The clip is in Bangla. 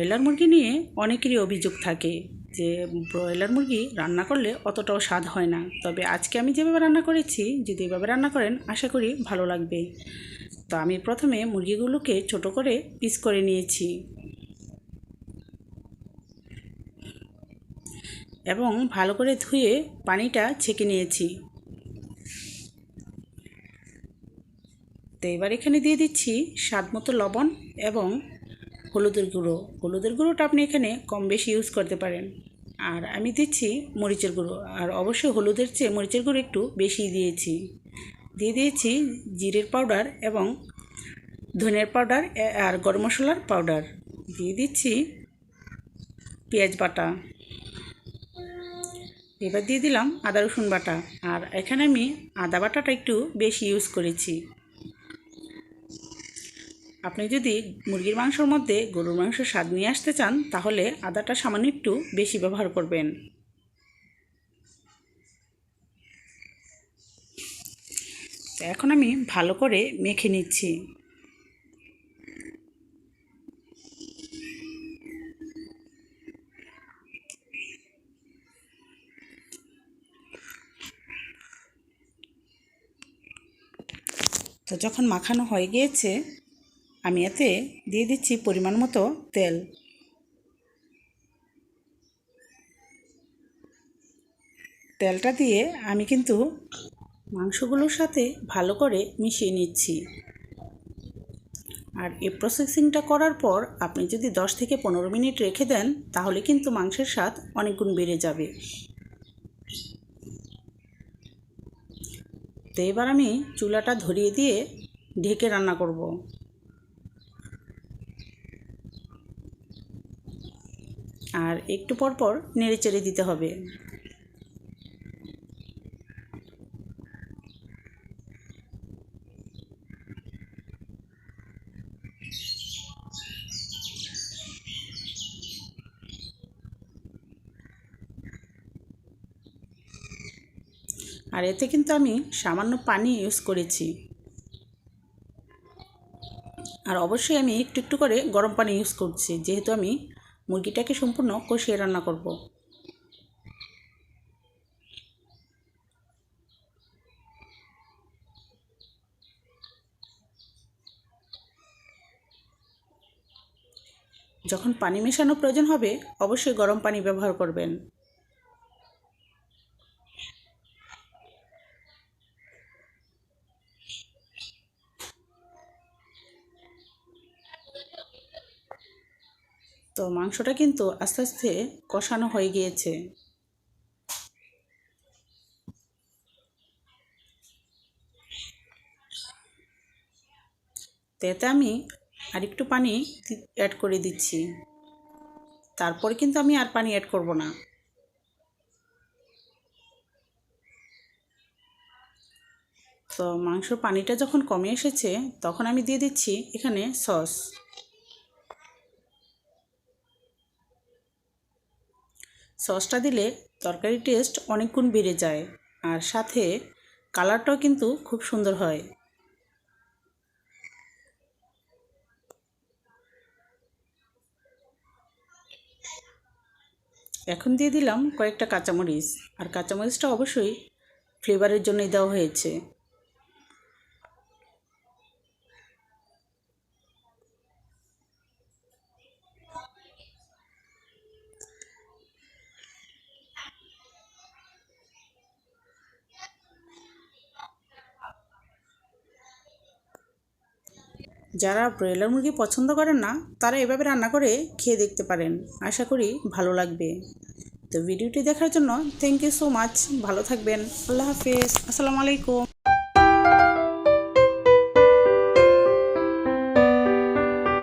ব্রয়লার মুরগি নিয়ে অনেকেরই অভিযোগ থাকে যে ব্রয়লার মুরগি রান্না করলে অতটাও স্বাদ হয় না। তবে আজকে আমি যেভাবে রান্না করেছি, যদি এভাবে রান্না করেন আশা করি ভালো লাগবে। তো আমি প্রথমে মুরগিগুলোকে ছোট করে পিস করে নিয়েছি এবং ভালো করে ধুয়ে পানিটা ছেঁকে নিয়েছি। তো এবার এখানে দিয়ে দিচ্ছি স্বাদ মতো লবণ এবং হলুদের গুঁড়ো। হলুদের গুঁড়োটা আপনি এখানে কম বেশি ইউজ করতে পারেন। আর আমি দিচ্ছি মরিচের গুঁড়ো, আর অবশ্যই হলুদের চেয়ে মরিচের গুঁড়ো একটু বেশি দিয়েছি। দিয়ে দিয়েছি জিরের পাউডার এবং ধনিয়ার পাউডার আর গরম মশলার পাউডার। দিয়ে দিচ্ছি পেঁয়াজ বাটা। এবার দিয়ে দিলাম আদা রসুন বাটা। আর এখানে আমি আদা বাটাটা একটু বেশি ইউজ করেছি। আপনি যদি মুরগির মাংসর মধ্যে গরুর মাংসের স্বাদ নিয়ে আসতে চান তাহলে আদাটা সামান্য একটু বেশি ব্যবহার করবেন। তো এখন আমি ভালো করে মেখে নিচ্ছি। তো যখন মাখানো হয়ে গিয়েছে আমি এতে দিয়ে দিচ্ছি পরিমাণ মতো তেল। তেলটা দিয়ে আমি কিন্তু মাংসগুলোর সাথে ভালো করে মিশিয়ে নিচ্ছি। আর এই প্রসেসিংটা করার পর আপনি যদি 10 থেকে 15 মিনিট রেখে দেন তাহলে কিন্তু মাংসের স্বাদ অনেক গুণ বেড়ে যাবে। তো এবার আমি চুলাটা ধরিয়ে দিয়ে ঢেকে রান্না করব। আর একটু পর পর নেড়ে চেড়ে দিতে হবে। আর এতে কিন্তু আমি সামান্য পানি ইউজ করেছি। আর অবশ্যই আমি একটু একটু করে গরম পানি ইউজ করছি, যেহেতু আমি মুরগিটাকে সম্পূর্ণ কষিয়ে রান্না করব। যখন পানি মেশানো প্রয়োজন হবে অবশ্যই গরম পানি ব্যবহার করবেন। তো মাংসটা কিন্তু আস্তে আস্তে কষানো হয়ে গিয়েছে। তো এতে আমি আরেকটু পানি অ্যাড করে দিচ্ছি। তারপরে কিন্তু আমি আর পানি অ্যাড করব না। তো মাংস পানিটা যখন কমে এসেছে তখন আমি দিয়ে দিচ্ছি এখানে সস। সসটা দিলে তরকারির টেস্ট অনেক গুণ বেড়ে যায়, আর সাথে কালারটাও কিন্তু খুব সুন্দর হয়। এখন দিয়ে দিলাম কয়েকটা কাঁচামরিচ। আর কাঁচামরিচটা অবশ্যই ফ্লেভারের জন্যই দেওয়া হয়েছে। যারা ব্রয়লার মুরগি পছন্দ করেন না তারা এভাবে রান্না করে খেয়ে দেখতে পারেন, আশা করি ভালো লাগবে। তো ভিডিওটি দেখার জন্য থ্যাংক ইউ সো মাচ। ভালো থাকবেন। আল্লাহ হাফেজ। আসসালামু আলাইকুম।